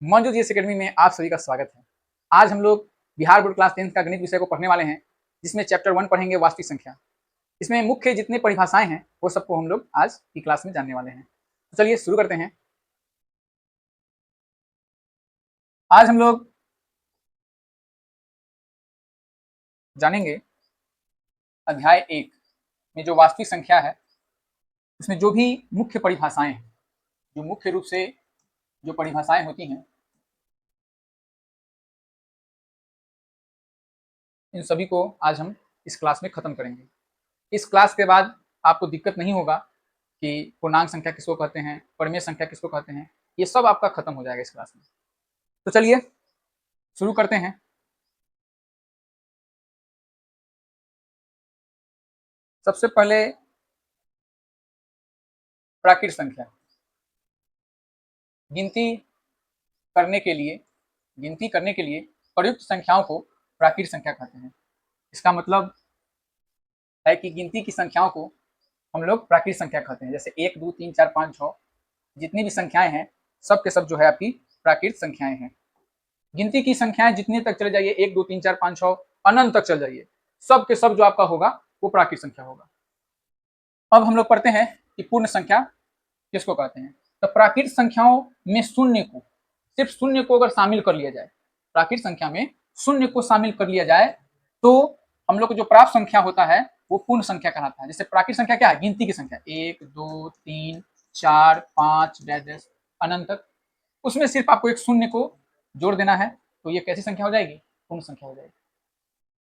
Manju GS academy में आप सभी का स्वागत है। आज हम लोग बिहार बोर्ड क्लास 10 का गणित विषय को पढ़ने वाले हैं, जिसमें चैप्टर 1 पढ़ेंगे वास्तविक संख्या। इसमें मुख्य जितने परिभाषाएं हैं वो सबको हम लोग आज की क्लास में जानने वाले हैं। तो चलिए शुरू करते हैं। आज हम लोग जानेंगे अध्याय 1 में जो वास्तविक संख्या है, उसमें जो भी मुख्य परिभाषाएं हैं, जो मुख्य रूप से जो परिभाषाएं होती हैं, इन सभी को आज हम इस क्लास में खत्म करेंगे। इस क्लास के बाद आपको दिक्कत नहीं होगा कि पूर्णांक संख्या किसको कहते हैं, परिमेय संख्या किसको कहते हैं, ये सब आपका खत्म हो जाएगा इस क्लास में। तो चलिए शुरू करते हैं। सबसे पहले प्राकृत संख्या। गिनती करने के लिए प्रयुक्त संख्याओं को प्राकृत संख्या कहते हैं। इसका मतलब है कि गिनती की संख्याओं को हम लोग प्राकृत संख्या कहते हैं। जैसे 1, 2, 3, 4, 5, 6 जितनी भी संख्याएं हैं सब के सब जो है आपकी प्राकृत संख्याएं हैं। गिनती की संख्याएं जितने तक चले जाइए, 1, 2, 3, 4, 5, 6 अनंत तक चल जाइए, सब के सब जो आपका होगा वो प्राकृत संख्या होगा। अब हम लोग पढ़ते हैं कि पूर्ण संख्या किसको कहते हैं। तो प्राकृत संख्याओं में शून्य को, सिर्फ शून्य को अगर शामिल कर लिया जाए, प्राकृत संख्या में शून्य को शामिल कर लिया जाए तो हम लोग को जो प्राप्त संख्या होता है वो पूर्ण संख्या कहलाता है। जैसे प्राकृत संख्या क्या है? गिनती की संख्या 1, 2, 3, 4, 5 डैश अनंत तक, उसमें सिर्फ आपको एक शून्य को जोड़ देना है तो ये कैसी संख्या हो जाएगी? पूर्ण संख्या हो जाएगी।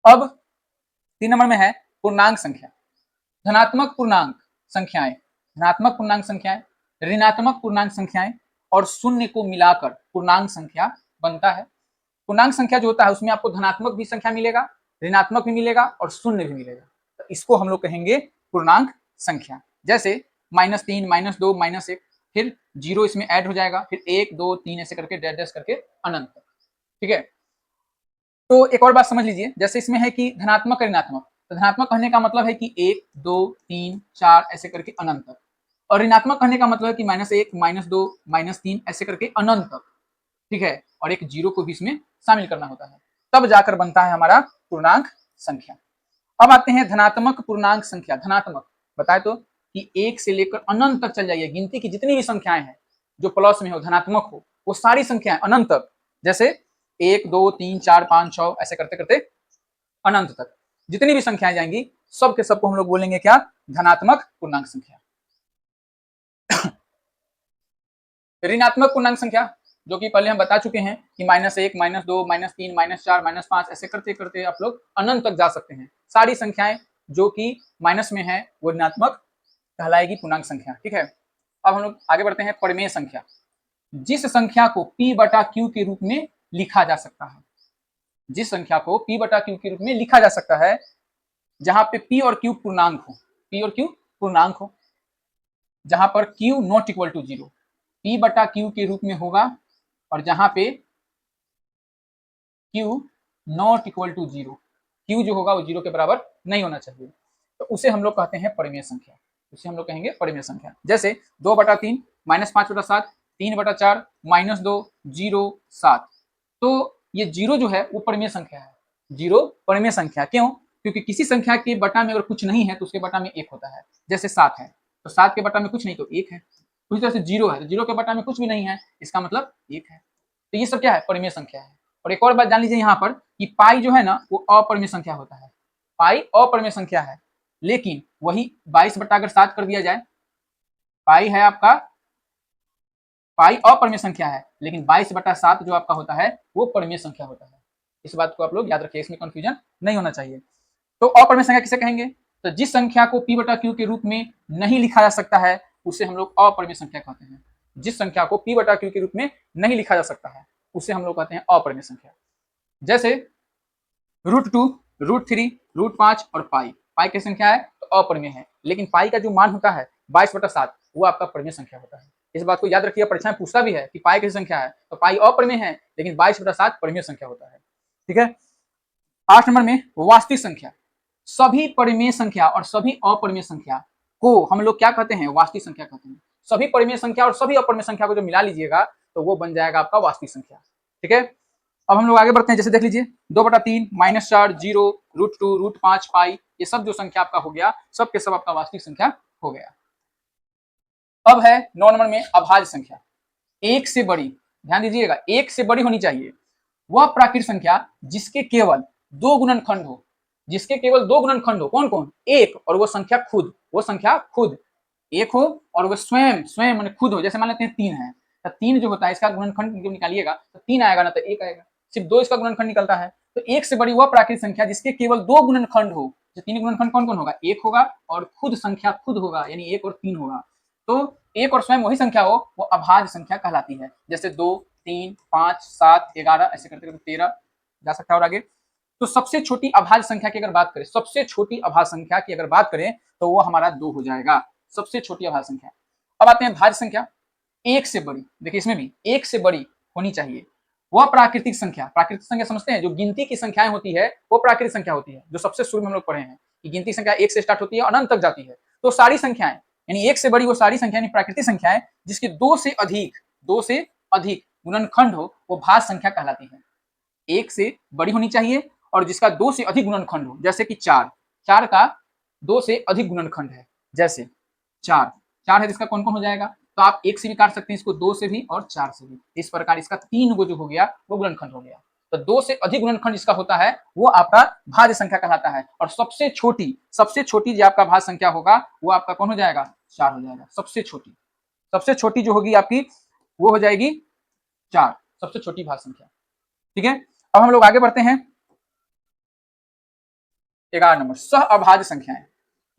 अब 3 नंबर में है पूर्णांक संख्या। धनात्मक पूर्णांक संख्याएं, धनात्मक पूर्णांक संख्याएं, ऋणात्मक पूर्णांक संख्याएं और शून्य को मिलाकर पूर्णांक संख्या बनता है। पूर्णांक संख्या जो होता है उसमें आपको धनात्मक भी संख्या मिलेगा, ऋणात्मक भी मिलेगा और शून्य भी मिलेगा। तो इसको हम लोग कहेंगे पूर्णांक संख्या। जैसे -3, -2, -1, फिर 0 इसमें ऐड हो जाएगा, फिर 1, 2, 3 ऐसे करके डैश डैश करके अनंत तक। ठीक है, तो एक और बात समझ लीजिए। जैसे इसमें है कि धनात्मक ऋणात्मक, तो धनात्मक कहने का मतलब है कि 1, 2, 3, 4 ऐसे करके अनंत तक, और ऋणात्मक कहने का मतलब है कि -1, -2, -3 ऐसे करके अनंत तक। ठीक है, और एक 0 को भी इसमें शामिल करना होता है, तब जाकर बनता है हमारा पूर्णांक संख्या। अब आते हैं धनात्मक पूर्णांक संख्या। धनात्मक बताए तो कि 1 से लेकर अनंत तक चल जाइए, गिनती की जितनी भी संख्याएं हैं जो प्लस में हो, धनात्मक हो, वो सारी संख्याएं अनंत तक। जैसे 1, 2, 3, 4, 5, 6 ऐसे करते करते अनंत तक जितनी भी संख्याएं जाएंगी सब के सबको हम लोग बोलेंगे क्या? धनात्मक पूर्णांक संख्या। ऋणात्मक पूर्णांक संख्या जो कि पहले हम बता चुके हैं कि -1, -2, -3, -4, -5 ऐसे करते करते आप लोग अनंत तक जा सकते हैं। सारी संख्याएं जो कि माइनस में है वो ऋणात्मक कहलाएगी पूर्णांक संख्या। ठीक है, अब हम लोग आगे बढ़ते हैं। परिमेय संख्या, जिस संख्या को P/Q के रूप में लिखा जा सकता है, जिस संख्या को P/Q के रूप में लिखा जा सकता है, जहां पे P और Q पूर्णांक हो, P और Q पूर्णांक हो, जहां पर Q not equal to 0 P/Q के रूप में होगा, और जहां पे Q not equal to 0, Q जो होगा वो 0 के बराबर नहीं होना चाहिए, तो उसे हम लोग कहते हैं परिमेय संख्या। उसे हम लोग कहेंगे परिमेय संख्या। जैसे 2/3, -5/7, 3/4, -2, 0, 7, तो ये 0 जो है वो परिमेय संख्या है। 0 परिमेय संख्या क्यों? क्योंकि किसी संख्या के बटा में अगर कुछ नहीं है तो उसके बटा में 1 होता है। जैसे 7 है तो 7 के बटा में कुछ नहीं तो 1 है। उसी तरह से 0 है तो 0 के बटा में कुछ भी नहीं है, इसका मतलब 1 है। तो ये सब क्या है? परिमेय संख्या है। और एक और बात जान लीजिए यहाँ पर कि पाई जो है ना वो अपरिमेय संख्या होता है। पाई अपरिमेय संख्या है, लेकिन वही 22/7 कर दिया जाए, पाई है आपका, पाई अपरिमेय संख्या है, लेकिन 22/7 जो आपका होता है वो परिमेय संख्या होता है। इस बात को आप लोग याद रखिए, इसमें कंफ्यूजन नहीं होना चाहिए। तो अपरिमेय संख्या किसे कहेंगे? तो जिस संख्या को P/Q के रूप में नहीं लिखा जा सकता है उसे हम लोग अपरिमेय संख्या कहते हैं। जिस संख्या को P/Q के रूप में नहीं लिखा जा सकता है उसे हम लोग कहते हैं अपरिमेय संख्या। जैसे √2, √3, √5 और पाई। पाई की संख्या है तो अपरिमेय है, लेकिन पाई का जो मान होता है 22/7 वो आपका परिमेय संख्या होता है। इस बात को याद रखिए, परीक्षा में पूछता भी है कि पाई की संख्या है तो पाई अपरिमेय है, लेकिन 22/7 परिमेय संख्या होता है। ठीक है, 8 नंबर में वास्तविक संख्या। सभी परिमेय संख्या और सभी अपरिमेय संख्या को हम लोग क्या कहते हैं? वास्तविक संख्या कहते हैं। सभी परिमेय संख्या और सभी अपरिमेय संख्या को जो मिला लीजिएगा तो वो बन जाएगा आपका वास्तविक संख्या। ठीक है, अब हम लोग आगे बढ़ते हैं। जैसे देख लीजिए 2/3, -4, 0, √2, √5, पाई, ये सब जो संख्या आपका हो गया, सब के सब आपका वास्तविक संख्या हो गया। अब है 9 नंबर में अभाज्य संख्या, एक से बड़ी। ध्यान दीजिएगा, एक से बड़ी होनी चाहिए वह प्राकृत संख्या जिसके केवल दो गुणनखंड हो, जिसके केवल दो गुणनखंड हो। कौन कौन? एक, और वो संख्या खुद, वो संख्या खुद एक हो, और वो स्वयं स्वयं माने खुद हो। जैसे मान लेते हैं 3 है, तो 3 जो होता है इसका गुणनखंड जब निकालिएगा तो 3 आएगा ना, तो 1 आएगा। सिर्फ 2 इसका गुणनखंड निकलता है। तो एक से बड़ी वह प्राकृत संख्या जिसके केवल दो गुणनखंड हो। जो तीन गुणनखंड कौन कौन होगा? एक होगा और खुद संख्या खुद होगा, यानी 1 और 3 होगा। तो एक और स्वयं वही संख्या हो, वो अभाज्य संख्या कहलाती है। जैसे 2, 3, 5, 7, 11 ऐसे करते करते 13 जा सकता है और आगे। तो सबसे छोटी अभाज्य संख्या की अगर बात करें, सबसे छोटी अभाज्य संख्या की अगर बात करें तो वो हमारा 2 हो जाएगा, सबसे छोटी अभाज्य संख्या। अब आते हैं भाज्य संख्या, एक से बड़ी। देखिए इसमें भी एक से बड़ी होनी चाहिए वह प्राकृतिक संख्या। प्राकृतिक संख्या समझते हैं, जो गिनती की संख्याएं होती है वो प्राकृतिक संख्या होती है। जो सबसे शुरू में हम लोग पढ़े हैं कि गिनती संख्या एक से स्टार्ट होती है और अनंत तक जाती है। तो सारी संख्याएं यानी एक से बड़ी वो सारी संख्या यानी प्राकृतिक संख्याएं जिसके दो से अधिक गुणनखंड हो, वो भाज्य संख्या कहलाती है। एक से बड़ी होनी चाहिए और जिसका दो से अधिक गुणनखंड हो। जैसे कि 4, 4 का दो से अधिक गुणनखंड है। जैसे 4 है, जिसका कौन कौन हो जाएगा? तो आप एक से भी काट सकते हैं इसको, 2 से भी और 4 से भी। इस प्रकार इसका 3 गो जो हो गया वो गुणनखंड हो गया। तो 2 से अधिक गुणनखंड जिसका होता है वो आपका भाज्य संख्या कहलाता है। और सबसे छोटी जो आपका भाज्य संख्या होगा वो आपका कौन हो जाएगा? 4 हो जाएगा। सबसे छोटी जो होगी आपकी वो हो जाएगी 4, सबसे छोटी भाज्य संख्या। ठीक है, अब हम लोग आगे बढ़ते हैं। 11 नंबर, सह अभाज्य संख्याएं,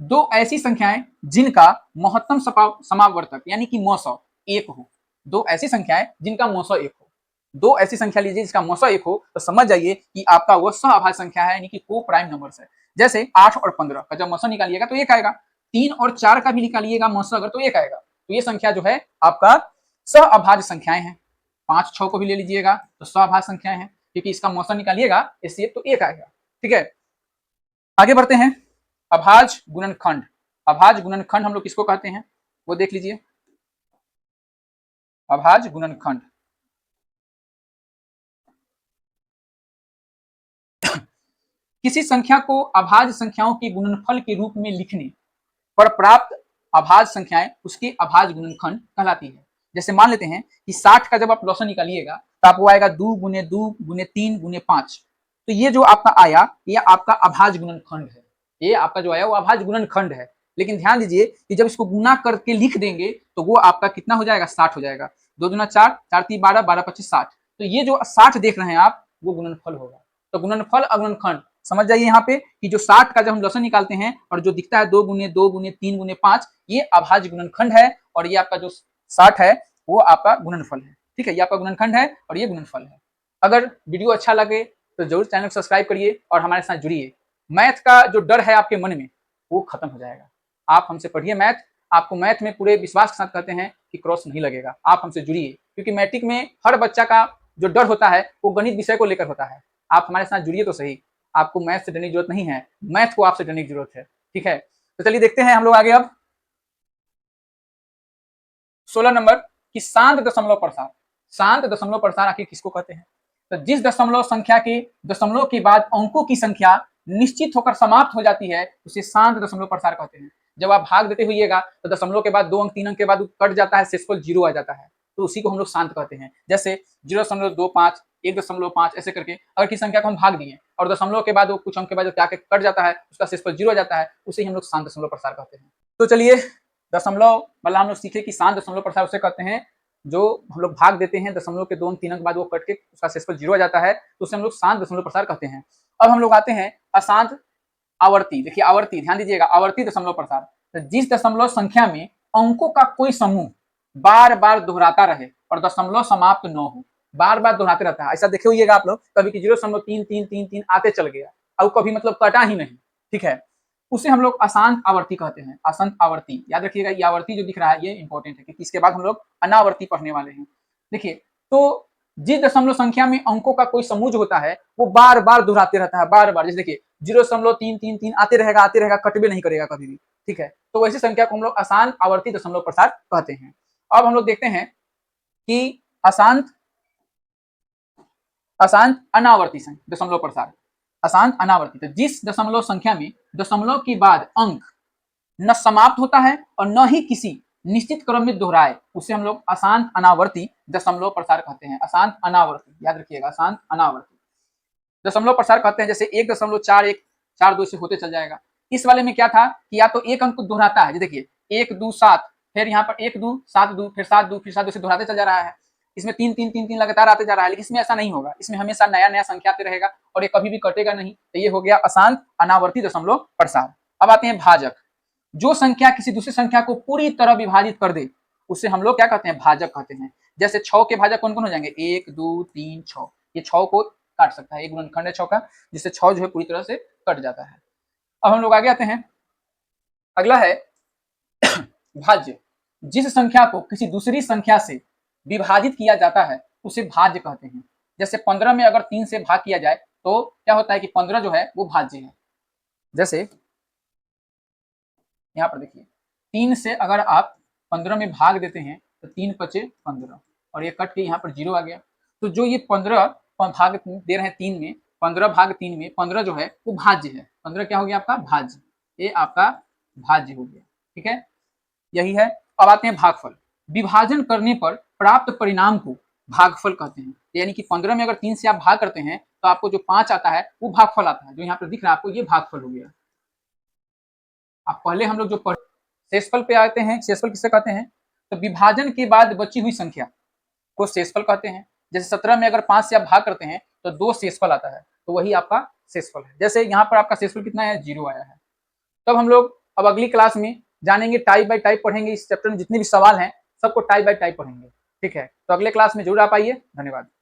दो ऐसी संख्याएं जिनका महत्तम समावर्तक यानी कि मौसौ 1 हो। दो ऐसी संख्याएं जिनका मौसौ 1 हो। दो ऐसी संख्या लीजिए जिसका मौसौ 1 हो, तो समझ जाइए कि आपका वो सह अभाज्य संख्या है, यानी कि को प्राइम नंबर्स है। जैसे 8 और 15 का जब मौसौ निकालिएगा तो 1 आएगा। 3 और 4 का भी निकालिएगा मौसौ अगर, तो 1 आएगा। तो ये संख्या जो है आपका सह अभाज्य संख्याएं हैं। 5, 6 को भी ले लीजिएगा तो सह अभाज्य संख्याएं हैं, क्योंकि इसका मौसौ निकालिएगा इसलिए तो 1 आएगा। ठीक है, आगे बढ़ते हैं। अभाज्य गुणनखंड, अभाज्य गुणनखंड हम लोग किसको कहते हैं वो देख लीजिए। अभाज्य गुणनखंड किसी संख्या को अभाज्य संख्याओं के गुणनफल के रूप में लिखने पर प्राप्त अभाज्य संख्याएं उसकी अभाज्य गुणनखंड कहलाती है। जैसे मान लेते हैं कि 60 का जब आप लॉसन निकालिएगा तो आपको आएगा 2 गुने 2 गुने 3 गुने 5। तो ये जो आपका आया ये आपका अभाज्य गुणनखंड है। ये आपका जो आया वो अभाज्य गुणनखंड है। लेकिन ध्यान दीजिए कि जब इसको गुना करके लिख देंगे तो वो आपका कितना हो जाएगा? 60 हो जाएगा। 2 दूना 4, 4 3 12, 12 25 60। तो ये जो 60 देख रहे हैं आप वो गुणनफल होगा। तो गुणनफल अगुणनखंड समझ जाइए यहाँ पे कि जो 60 का जब हम लॉसन निकालते हैं और जो दिखता है 2 गुने 2 गुने 3 गुने 5, ये अभाज्य गुणनखंड है। और ये आपका जो 60 है वो आपका गुणनफल है। ठीक है, ये आपका गुणनखंड है और ये गुणनफल है। अगर वीडियो अच्छा लगे तो जरूर चैनल को सब्सक्राइब करिए और हमारे साथ जुड़िए। मैथ का जो डर है आपके मन में वो खत्म हो जाएगा। आप हमसे पढ़िए मैथ, आपको मैथ में पूरे विश्वास के साथ कहते हैं कि क्रॉस नहीं लगेगा। आप हमसे जुड़िए, क्योंकि मैट्रिक में हर बच्चा का जो डर होता है वो गणित विषय को लेकर होता है। आप हमारे साथ जुड़िए तो सही। आपको मैथ से डरने की जरूरत नहीं है, मैथ को आपसे डरने की जरूरत है। ठीक है, तो चलिए देखते हैं हम लोग आगे। अब 16 नंबर की शांत दशमलव प्रसार। शांत दशमलव प्रसार आखिर किसको कहते हैं? तो जिस दशमलव संख्या के दशमलव के बाद अंकों की संख्या निश्चित होकर समाप्त हो जाती है उसे शांत दशमलव प्रसार कहते हैं। जब आप भाग देते होइएगा तो दशमलव के बाद 2 अंक 3 अंक के बाद कट जाता है, शेषफल 0 आ जाता है, तो उसी को हम लोग शांत कहते हैं। जैसे 0.25, 1.5 ऐसे करके अगर किसी संख्या को हम भाग दिए और दशमलव के बाद वो कुछ अंक के बाद क्या कट जाता है, उसका शेषफल 0 आ जाता है, उसे हम लोग शांत दशमलव प्रसार कहते हैं। तो चलिए दशमलव मतलब हम लोग सीखे कि शांत दशमलव प्रसार उसे कहते हैं जो हम लोग भाग देते हैं, दशमलव के 2 अंक 3 अंक बाद वो कट के उसका शेषफल 0 आ जाता है, तो उसे हम लोग शांत दशमलव प्रसार कहते हैं। अब हम लोग आते हैं अशांत आवर्ती। देखिए आवर्ती, ध्यान दीजिएगा, आवर्ती दशमलव प्रसार, तो जिस दशमलव संख्या में अंकों का कोई समूह बार बार दोहराता रहे और दशमलव समाप्त न हो, बार बार दोहराते रहता है। ऐसा देखे होइएगा आप लोग कभी कि 0.3333 आते चल गया और कभी मतलब कटा ही नहीं। ठीक है, उसे हम लोग अशांत आवर्ती कहते हैं। अशांत आवर्ती याद रखिएगा, ये आवर्ती जो दिख रहा है ये इंपॉर्टेंट है क्योंकि इसके बाद हम लोग अनावर्ती पढ़ने वाले हैं। देखिए, तो जिस दशमलव संख्या में अंकों का कोई समूह जो होता है वो बार बार दोहराते रहता है, बार बार। जैसे देखिए 0.333 आते रहेगा, कटबे नहीं करेगा कभी भी। ठीक है, तो वैसी संख्या को हम लोग अशांत आवर्ती दशमलव प्रसार कहते हैं। अब हम लोग देखते हैं कि अशांत अशांत अनावर्ती संख्या दशमलव प्रसार, अशांत अनावर्ती। तो जिस दशमलव संख्या में दशमलव के बाद अंक न समाप्त होता है और न ही किसी निश्चित क्रम में दोहराए, उसे हम लोग अशांत अनावर्ती दशमलव प्रसार कहते हैं। अशांत अनावर्ती, याद रखिएगा, अशांत अनावर्ती दशमलव प्रसार कहते हैं। जैसे 1.4142 से होते चल जाएगा। इस वाले में क्या था कि या तो एक अंक दोहराता है, देखिए 1 2 7, फिर यहाँ पर 1 2 7 2, फिर 7 2, फिर 7 2 से दोहराते चल जा रहा है। इसमें 3 3 3 3 लगातार आते जा रहा है, लेकिन इसमें ऐसा नहीं होगा। इसमें हमेशा नया नया संख्या आते रहेगा और ये कभी भी कटेगा नहीं। तो ये हो गया अशांत अनावर्ती दशमलव प्रसार। अब आते हैं भाजक। जो संख्या किसी दूसरी संख्या को पूरी तरह विभाजित कर दे, उसे हम लोग क्या कहते हैं? भाजक कहते हैं। जैसे 6 के भाजक कौन कौन हो जाएंगे? 1 2 3 6। ये 6 को काट सकता है, एक गुणनखंड है 6 का, जिससे 6 जो है पूरी तरह से कट जाता है। अब हम लोग आगे आते हैं। अगला है भाज्य। जिस संख्या को किसी दूसरी संख्या से विभाजित किया जाता है उसे भाज्य कहते हैं। जैसे 15 में अगर 3 से भाग किया जाए तो क्या होता है कि 15 जो है वो भाज्य है। जैसे यहाँ पर देखिए 3 से अगर आप 15 में भाग देते हैं तो 3 पचे 15 और ये कट के यहाँ पर 0 आ गया। तो जो ये 15 भाग दे रहे हैं 3 में, 15 भाग 3 में 15 जो है वो भाज्य है। 15 क्या हो गया आपका? भाज्य। ये आपका भाज्य हो गया। ठीक है, यही है। अब आते हैं भागफल। विभाजन करने पर प्राप्त परिणाम को भागफल कहते हैं। यानी कि 15 में अगर 3 से आप भाग करते हैं तो आपको जो 5 आता है वो भागफल आता है। जो यहाँ पर दिख रहा है आपको, ये भागफल हो गया। अब पहले हम लोग जो शेषफल पे आते हैं। शेषफल किसे कहते हैं? तो विभाजन के बाद बची हुई संख्या को शेषफल कहते हैं। जैसे 17 में अगर 5 से आप भाग करते हैं तो 2 शेषफल आता है, तो वही आपका शेषफल है। जैसे यहाँ पर आपका शेषफल कितना है? 0 आया है। तब हम लोग अब अगली क्लास में जानेंगे, टाइप बाय टाइप पढ़ेंगे। इस चैप्टर में जितने भी सवाल हैं सबको टाइप बाय टाइप पढ़ेंगे। ठीक है, तो अगले क्लास में जरूर आप आइए। धन्यवाद।